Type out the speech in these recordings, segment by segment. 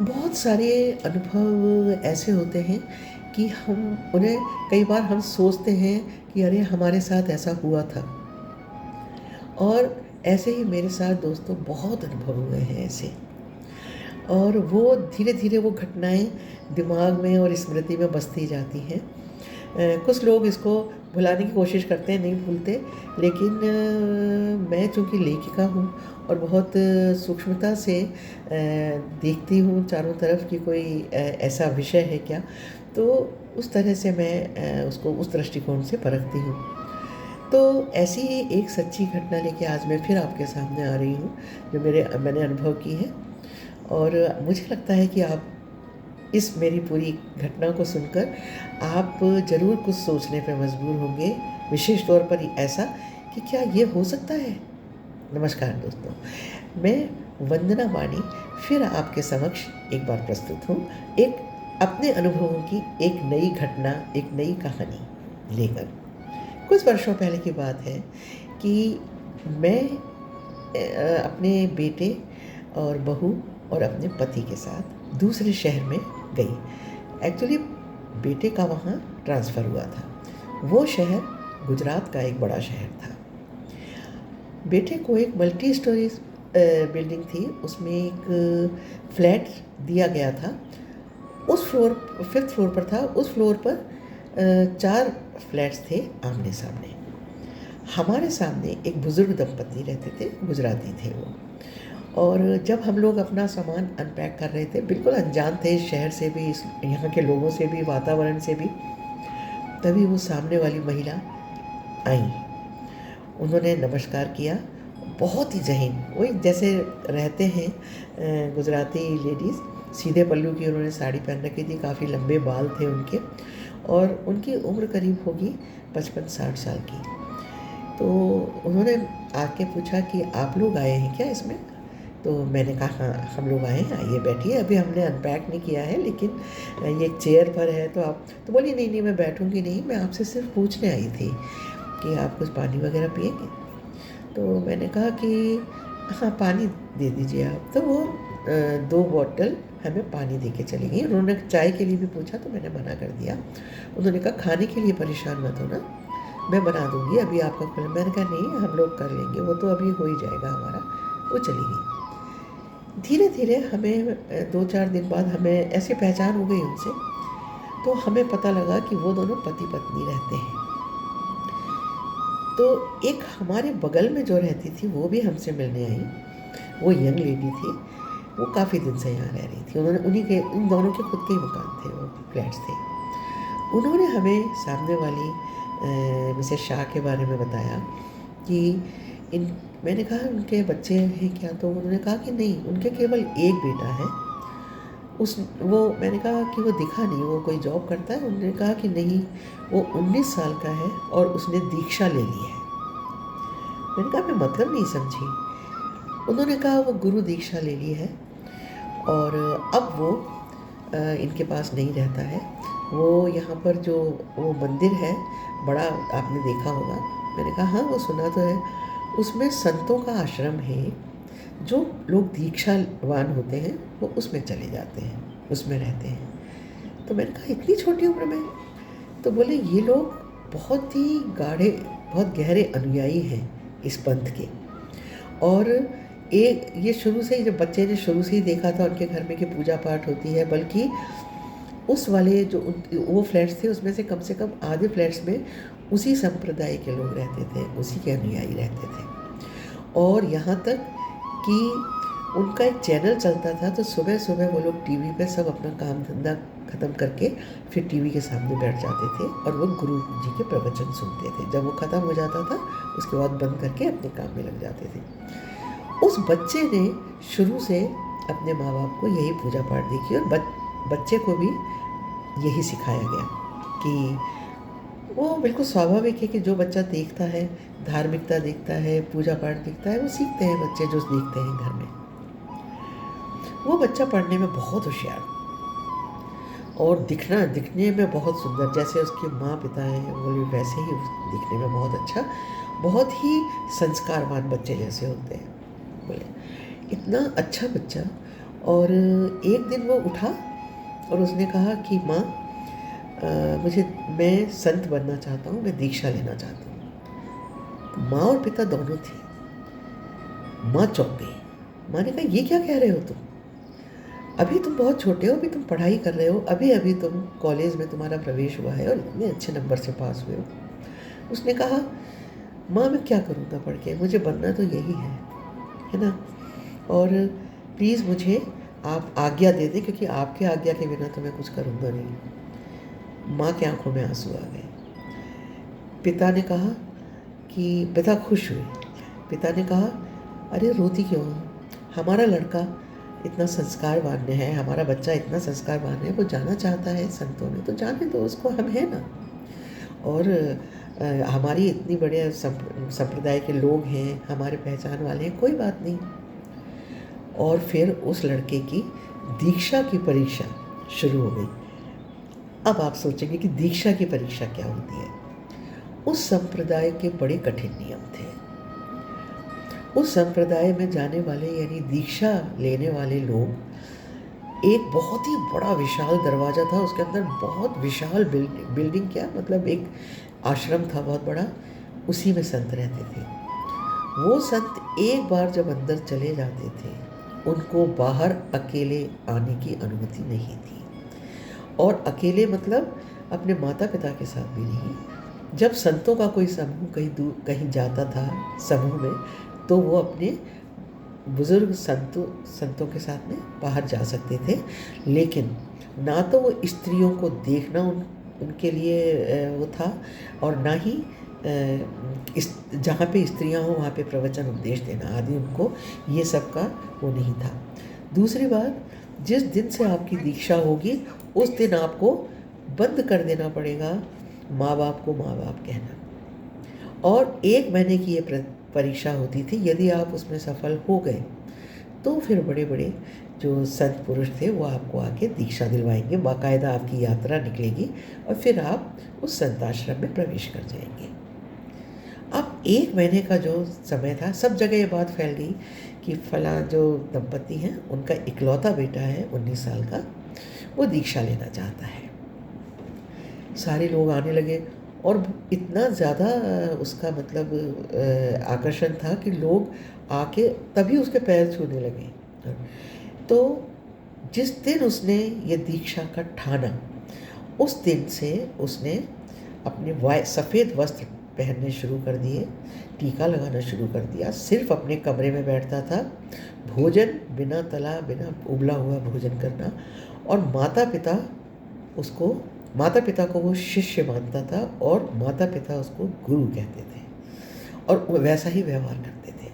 बहुत सारे अनुभव ऐसे होते हैं कि हम उन्हें कई बार हम सोचते हैं कि अरे हमारे साथ ऐसा हुआ था। और ऐसे ही मेरे साथ दोस्तों बहुत अनुभव हुए हैं ऐसे। और वो धीरे-धीरे वो घटनाएँ दिमाग में और स्मृति में बसती जाती हैं। कुछ लोग इसको भुलाने की कोशिश करते हैं, नहीं भूलते, लेकिन मैं चूँकि लेखिका हूँ और बहुत सूक्ष्मता से देखती हूँ चारों तरफ कि कोई ऐसा विषय है क्या, तो उस तरह से मैं उसको उस दृष्टिकोण से परखती हूँ। तो ऐसी ही एक सच्ची घटना लेके आज मैं फिर आपके सामने आ रही हूँ, जो मैंने अनुभव की है। और मुझे लगता है कि आप इस मेरी पूरी घटना को सुनकर आप ज़रूर कुछ सोचने पे मजबूर होंगे, विशेष तौर पर ऐसा कि क्या ये हो सकता है? नमस्कार दोस्तों, मैं वंदना मानी फिर आपके समक्ष एक बार प्रस्तुत हूँ, एक अपने अनुभवों की एक नई घटना, एक नई कहानी लेकर। कुछ वर्षों पहले की बात है कि मैं अपने बेटे और बहू और अपने पति के साथ दूसरे शहर में गई। एक्चुअली बेटे का वहाँ ट्रांसफ़र हुआ था। वो शहर गुजरात का एक बड़ा शहर था। बेटे को एक मल्टी स्टोरी बिल्डिंग थी, उसमें एक फ्लैट दिया गया था। उस फ्लोर 5th फ्लोर पर था। उस फ्लोर पर 4 फ्लैट्स थे आमने-सामने। हमारे सामने एक बुज़ुर्ग दंपति रहते थे, गुजराती थे वो। और जब हम लोग अपना सामान अनपैक कर रहे थे, बिल्कुल अनजान थे इस शहर से भी, इस यहाँ के लोगों से भी, वातावरण से भी, तभी वो सामने वाली महिला आईं। उन्होंने नमस्कार किया, बहुत ही ज़हीन, वही जैसे रहते हैं गुजराती लेडीज़। सीधे पल्लू की उन्होंने साड़ी पहन रखी थी, काफ़ी लंबे बाल थे उनके, और उनकी उम्र करीब होगी 55-60 साल की। तो उन्होंने आके पूछा कि आप लोग आए हैं क्या इसमें? तो मैंने कहा हाँ, हम लोग आए हैं, आइए बैठिए, अभी हमने अनपैक नहीं किया है, लेकिन ये चेयर पर है तो आप। तो बोली नहीं नहीं, मैं बैठूंगी नहीं, मैं आपसे सिर्फ पूछने आई थी कि आप कुछ पानी वगैरह पिएंगे? तो मैंने कहा कि हाँ, पानी दे दीजिए आप। तो वो 2 बॉटल हमें पानी दे के चली गई। उन्होंने चाय के लिए भी पूछा तो मैंने मना कर दिया। उन्होंने कहा खाने के लिए परेशान मत होना, मैं बना दूंगी, अभी आपका खुला। मैंने कहा नहीं, हम लोग कर लेंगे, वो तो अभी हो ही जाएगा हमारा। वो चली गई। धीरे धीरे हमें 2-4 दिन बाद हमें ऐसी पहचान हो गई उनसे, तो हमें पता लगा कि वो दोनों पति पत्नी रहते हैं। तो एक हमारे बगल में जो रहती थी वो भी हमसे मिलने आई। वो यंग लेडी थी, वो काफ़ी दिन से यहाँ रह रही थी। उन्होंने इन दोनों के खुद के ही मकान थे, वो फ्लैट्स थे। उन्होंने हमें सामने वाली मिसेस शाह के बारे में बताया कि इन मैंने कहा उनके बच्चे हैं क्या? तो उन्होंने कहा कि नहीं, उनके केवल एक बेटा है। मैंने कहा कि वो दिखा नहीं, वो कोई जॉब करता है? उन्होंने कहा कि नहीं, वो 19 साल का है और उसने दीक्षा ले ली है। मैंने कहा मैं मतलब नहीं समझी। उन्होंने कहा वो गुरु दीक्षा ले ली है और अब वो इनके पास नहीं रहता है। वो यहाँ पर जो वो मंदिर है बड़ा, आपने देखा होगा। मैंने कहा हाँ, वो सुना तो है। उसमें संतों का आश्रम है, जो लोग दीक्षावान होते हैं वो उसमें चले जाते हैं, उसमें रहते हैं। तो मैंने कहा इतनी छोटी उम्र में? तो बोले ये लोग बहुत ही गाढ़े, बहुत गहरे अनुयायी हैं इस पंथ के। और एक ये शुरू से ही, जब बच्चे ने शुरू से ही देखा था उनके घर में कि पूजा पाठ होती है, बल्कि उस वाले जो वो फ्लैट्स थे उसमें से कम आधे फ्लैट्स में उसी संप्रदाय के लोग रहते थे, उसी के अनुयायी रहते थे। और यहाँ तक कि उनका एक चैनल चलता था, तो सुबह सुबह वो लोग टीवी पे सब अपना काम धंधा ख़त्म करके फिर टीवी के सामने बैठ जाते थे और वो गुरु जी के प्रवचन सुनते थे। जब वो ख़त्म हो जाता था उसके बाद बंद करके अपने काम में लग जाते थे। उस बच्चे ने शुरू से अपने माँ बाप को यही पूजा पाठ देखी और बच्चे को भी यही सिखाया गया कि वो बिल्कुल स्वाभाविक है कि जो बच्चा देखता है, धार्मिकता देखता है, पूजा पाठ देखता है, वो सीखते हैं बच्चे जो देखते हैं घर में। वो बच्चा पढ़ने में बहुत होशियार और दिखने में बहुत सुंदर, जैसे उसके माँ पिता हैं वो भी वैसे ही दिखने में बहुत अच्छा, बहुत ही संस्कारवान बच्चे जैसे होते हैं। बोले इतना अच्छा बच्चा, और एक दिन वो उठा और उसने कहा कि माँ, मैं संत बनना चाहता हूँ, मैं दीक्षा लेना चाहता हूँ। तो माँ और पिता दोनों थे। माँ चौंक गई। माँ ने कहा, ये क्या कह रहे हो तुम? अभी तुम बहुत छोटे हो, अभी तुम पढ़ाई कर रहे हो, अभी अभी तुम कॉलेज में तुम्हारा प्रवेश हुआ है और इतने अच्छे नंबर से पास हुए हो। उसने कहा, माँ मैं क्या करूँगा पढ़ के, मुझे बनना तो यही है ना? और प्लीज़ मुझे आप आज्ञा दे दें, क्योंकि आपके आज्ञा के बिना तो मैं कुछ करूँगा नहीं। माँ की आंखों में आंसू आ गए। पिता ने कहा कि पिता खुश हुए। पिता ने कहा, अरे रोती क्यों हो? हमारा लड़का इतना संस्कारवान है, हमारा बच्चा इतना संस्कारवान है, वो जाना चाहता है संतों में, तो जाने दो उसको, हम हैं ना। और हमारी इतनी बड़े संप्रदाय के लोग हैं, हमारे पहचान वाले हैं, कोई बात नहीं। और फिर उस लड़के की दीक्षा की परीक्षा शुरू हो गई। अब आप सोचेंगे कि दीक्षा की परीक्षा क्या होती है। उस संप्रदाय के बड़े कठिन नियम थे। उस संप्रदाय में जाने वाले यानी दीक्षा लेने वाले लोग, एक बहुत ही बड़ा विशाल दरवाज़ा था, उसके अंदर बहुत विशाल बिल्डिंग क्या मतलब एक आश्रम था बहुत बड़ा, उसी में संत रहते थे। वो संत एक बार जब अंदर चले जाते थे, उनको बाहर अकेले आने की अनुमति नहीं थी। और अकेले मतलब अपने माता पिता के साथ भी नहीं। जब संतों का कोई समूह कहीं जाता था समूह में, तो वो अपने बुज़ुर्ग संतों के साथ में बाहर जा सकते थे, लेकिन ना तो वो स्त्रियों को देखना उनके लिए वो था, और ना ही जहाँ पे स्त्रियाँ हों वहाँ पे प्रवचन उपदेश देना आदि, उनको ये सब का वो नहीं था। दूसरी बात, जिस दिन से आपकी दीक्षा होगी उस दिन आपको बंद कर देना पड़ेगा माँ बाप को माँ बाप कहना। और 1 महीने की ये परीक्षा होती थी। यदि आप उसमें सफल हो गए तो फिर बड़े बड़े जो संत पुरुष थे वो आपको आके दीक्षा दिलवाएंगे, बाकायदा आपकी यात्रा निकलेगी और फिर आप उस संत आश्रम में प्रवेश कर जाएंगे। अब 1 महीने का जो समय था, सब जगह ये बात फैल गई कि फला जो दंपति हैं उनका इकलौता बेटा है 19 साल का, वो दीक्षा लेना चाहता है। सारे लोग आने लगे और इतना ज़्यादा उसका मतलब आकर्षण था कि लोग आके तभी उसके पैर छूने लगे। तो जिस दिन उसने ये दीक्षा का ठाना, उस दिन से उसने अपने सफ़ेद वस्त्र पहनने शुरू कर दिए, टीका लगाना शुरू कर दिया, सिर्फ अपने कमरे में बैठता था, भोजन बिना तला बिना उबला हुआ भोजन करना, और माता पिता को वो शिष्य मानता था और माता पिता उसको गुरु कहते थे, और वो वैसा ही व्यवहार करते थे।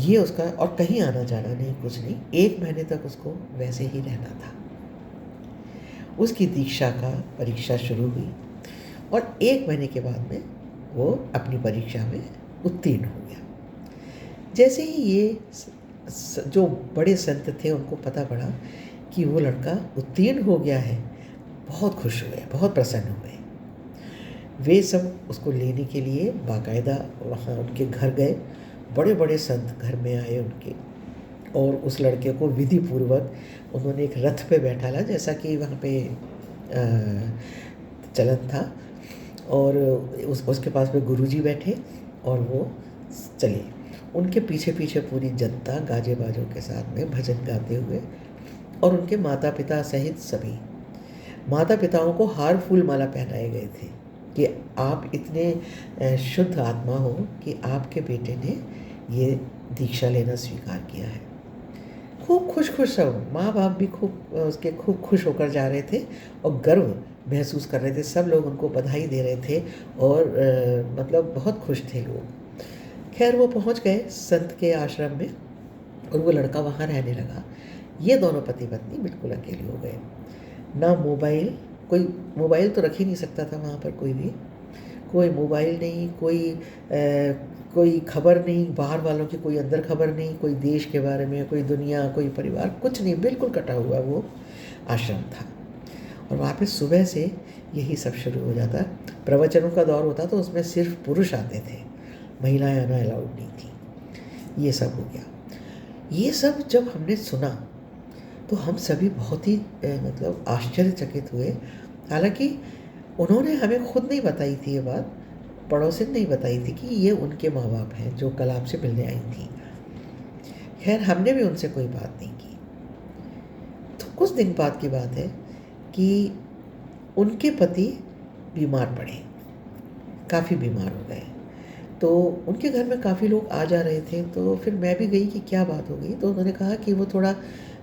ये उसका, और कहीं आना जाना नहीं, कुछ नहीं। 1 महीने तक उसको वैसे ही रहना था। उसकी दीक्षा का परीक्षा शुरू हुई और 1 महीने के बाद में वो अपनी परीक्षा में उत्तीर्ण हो गया। जैसे ही ये जो बड़े संत थे उनको पता पड़ा कि वो लड़का उत्तीर्ण हो गया है, बहुत खुश हुए, बहुत प्रसन्न हुए। वे सब उसको लेने के लिए बाकायदा वहाँ उनके घर गए। बड़े बड़े संत घर में आए उनके, और उस लड़के को विधि पूर्वक उन्होंने एक रथ पे बैठाला, जैसा कि वहाँ पे चलन था, और उसके पास में गुरुजी बैठे और वो चले। उनके पीछे पीछे पूरी जनता गाजे बाजों के साथ में भजन गाते हुए, और उनके माता पिता सहित सभी माता पिताओं को हार फूल माला पहनाए गए थे कि आप इतने शुद्ध आत्मा हो कि आपके बेटे ने ये दीक्षा लेना स्वीकार किया है। खूब खुश सब माँ बाप भी खूब खुश होकर जा रहे थे और गर्व महसूस कर रहे थे। सब लोग उनको बधाई दे रहे थे और मतलब बहुत खुश थे लोग। खैर वो पहुँच गए संत के आश्रम में और वो लड़का वहाँ रहने लगा। ये दोनों पति पत्नी बिल्कुल अकेले हो गए। ना मोबाइल, कोई मोबाइल तो रख ही नहीं सकता था वहाँ पर, कोई मोबाइल नहीं, कोई खबर नहीं बाहर वालों की, कोई अंदर खबर नहीं, कोई देश के बारे में, कोई दुनिया, कोई परिवार, कुछ नहीं, बिल्कुल कटा हुआ वो आश्रम था। और वहाँ पे सुबह से यही सब शुरू हो जाता। प्रवचनों का दौर होता तो उसमें सिर्फ पुरुष आते थे, महिलाएं आना अलाउड नहीं थी। ये सब हो गया। ये सब जब हमने सुना तो हम सभी बहुत ही मतलब आश्चर्यचकित हुए। हालाँकि उन्होंने हमें खुद नहीं बताई थी ये बात, पड़ोसिन नहीं बताई थी कि ये उनके माँ-बाप हैं जो कल आपसे मिलने आई थीं। ख़ैर हमने भी उनसे कोई बात नहीं की। तो कुछ दिन बाद की बात है कि उनके पति बीमार पड़े, काफ़ी बीमार हो गए। तो उनके घर में काफ़ी लोग आ जा रहे थे, तो फिर मैं भी गई कि क्या बात हो गई? तो उन्होंने कहा कि वो थोड़ा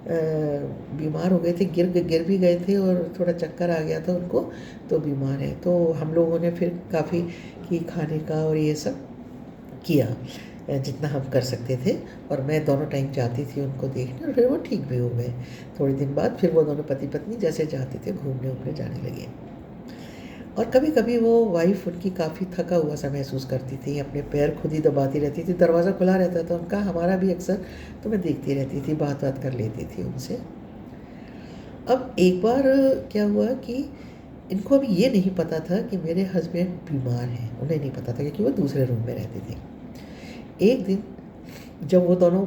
बीमार हो गए थे, गिर भी गए थे और थोड़ा चक्कर आ गया था उनको, तो बीमार हैं। तो हम लोगों ने फिर काफ़ी कि खाने का और ये सब किया जितना हम कर सकते थे, और मैं दोनों टाइम जाती थी उनको देखने, और फिर वो ठीक भी हो गए। थोड़े दिन बाद फिर वो दोनों पति-पत्नी जैसे जाते थे घूमने-वूमने जाने लगे। और कभी-कभी वो वाइफ़ उनकी काफ़ी थका हुआ सा महसूस करती थी, अपने पैर खुद ही दबाती रहती थी, दरवाज़ा खुला रहता था उनका, हमारा भी अक्सर, तो मैं देखती रहती थी, बात-वात कर लेती थी उनसे। अब एक बार क्या हुआ कि इनको अभी ये नहीं पता था कि मेरे हस्बैंड बीमार हैं, उन्हें नहीं पता था क्योंकि वो दूसरे रूम में रहते थे। एक दिन जब वो दोनों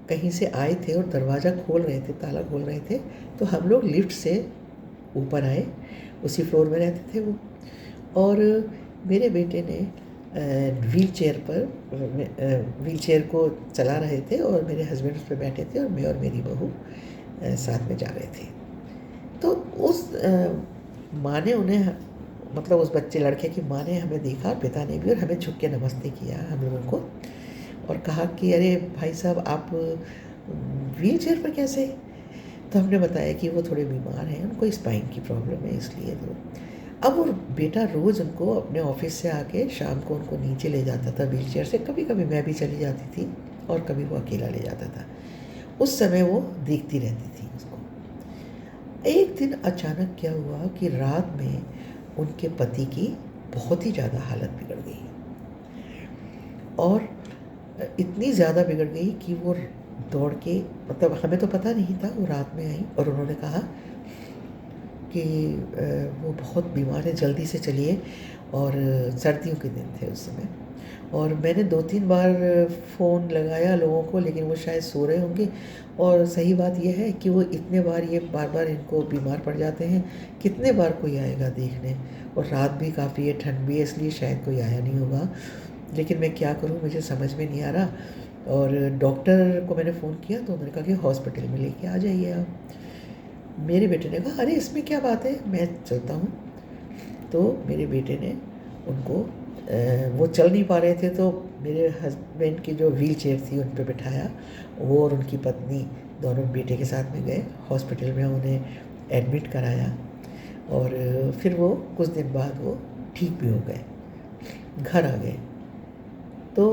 कहीं से आए थे और दरवाज़ा खोल रहे थे, ताला खोल रहे थे, तो हम लोग लिफ्ट से ऊपर आए, उसी फ्लोर में रहते थे वो। और मेरे बेटे ने व्हीलचेयर को चला रहे थे और मेरे हस्बैंड उस पे बैठे थे और मैं और मेरी बहू साथ में जा रहे थे। तो उस माँ ने उन्हें, मतलब उस बच्चे लड़के की माँ ने हमें देखा, पिता ने भी, और हमें झुक के नमस्ते किया हम लोगों को, और कहा कि अरे भाई साहब आप व्हीलचेयर पर कैसे? तो हमने बताया कि वो थोड़े बीमार हैं, उनको स्पाइन की प्रॉब्लम है इसलिए। तो अब वो बेटा रोज़ उनको अपने ऑफ़िस से आके शाम को उनको नीचे ले जाता था व्हीलचेयर से, कभी-कभी मैं भी चली जाती थी और कभी वो अकेला ले जाता था। उस समय वो देखती रहती थी उसको। एक दिन अचानक क्या हुआ कि रात में उनके पति की बहुत ही ज़्यादा हालत बिगड़ गई, और इतनी ज़्यादा बिगड़ गई कि वो दौड़ के, मतलब हमें तो पता नहीं था, वो रात में आई और उन्होंने कहा कि वो बहुत बीमार है, जल्दी से चलिए। और सर्दियों के दिन थे उस समय, और मैंने 2-3 बार फ़ोन लगाया लोगों को, लेकिन वो शायद सो रहे होंगे। और सही बात ये है कि वो इतने बार, ये बार-बार इनको बीमार पड़ जाते हैं, कितने बार कोई आएगा देखने? और रात भी काफ़ी है, ठंड भी है, इसलिए शायद कोई आया नहीं होगा। लेकिन मैं क्या करूँ, मुझे समझ में नहीं आ रहा। और डॉक्टर को मैंने फ़ोन किया तो उन्होंने कहा कि हॉस्पिटल में लेके आ जाइए आप। मेरे बेटे ने कहा अरे इसमें क्या बात है, मैं चलता हूँ। तो मेरे बेटे ने उनको वो चल नहीं पा रहे थे, तो मेरे हस्बैंड की जो व्हीलचेयर थी उन पे बिठाया। वो और उनकी पत्नी दोनों बेटे के साथ में गए हॉस्पिटल में, उन्हें एडमिट कराया, और फिर वो कुछ दिन बाद वो ठीक भी हो गए, घर आ गए। तो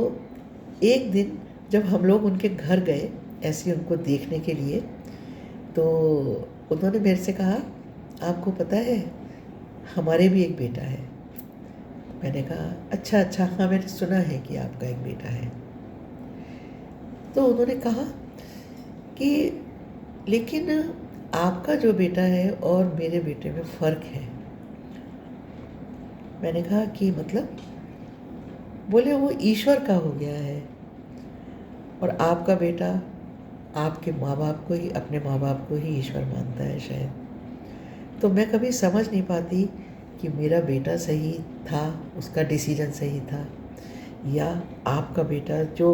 एक दिन जब हम लोग उनके घर गए ऐसे उनको देखने के लिए, तो उन्होंने मेरे से कहा आपको पता है हमारे भी एक बेटा है। मैंने कहा अच्छा अच्छा, हाँ मैंने सुना है कि आपका एक बेटा है। तो उन्होंने कहा कि लेकिन आपका जो बेटा है और मेरे बेटे में फ़र्क है। मैंने कहा कि मतलब? बोले वो ईश्वर का हो गया है, और आपका बेटा आपके माँ बाप को ही, अपने माँ बाप को ही ईश्वर मानता है शायद। तो मैं कभी समझ नहीं पाती कि मेरा बेटा सही था, उसका डिसीजन सही था, या आपका बेटा जो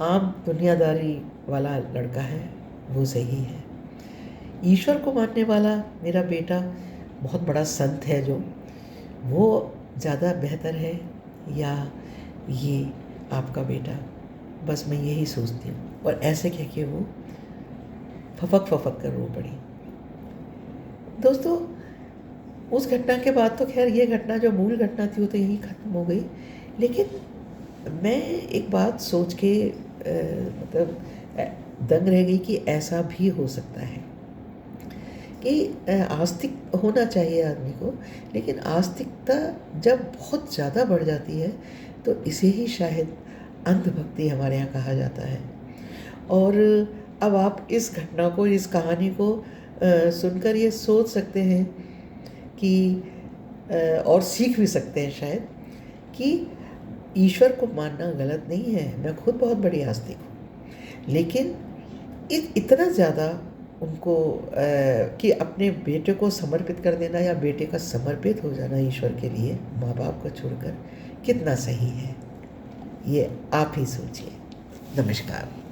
आम दुनियादारी वाला लड़का है वो सही है। ईश्वर को मानने वाला मेरा बेटा बहुत बड़ा संत है जो, वो ज़्यादा बेहतर है, या ये आपका बेटा? बस मैं यही सोचती हूँ। और ऐसे कह के वो फपक कर रो पड़ी। दोस्तों, उस घटना के बाद तो खैर ये घटना जो मूल घटना थी वो तो यहीं ख़त्म हो गई। लेकिन मैं एक बात सोच के मतलब दंग रह गई कि ऐसा भी हो सकता है कि आस्तिक होना चाहिए आदमी को, लेकिन आस्तिकता जब बहुत ज़्यादा बढ़ जाती है तो इसे ही शायद अंधभक्ति हमारे यहाँ कहा जाता है। और अब आप इस घटना को, इस कहानी को सुनकर ये सोच सकते हैं कि और सीख भी सकते हैं शायद कि ईश्वर को मानना गलत नहीं है। मैं खुद बहुत बड़ी आस्तिक हूँ, लेकिन इतना ज़्यादा उनको कि अपने बेटे को समर्पित कर देना या बेटे का समर्पित हो जाना ईश्वर के लिए माँ बाप को छोड़कर कितना सही है, ये आप ही सोचिए। नमस्कार।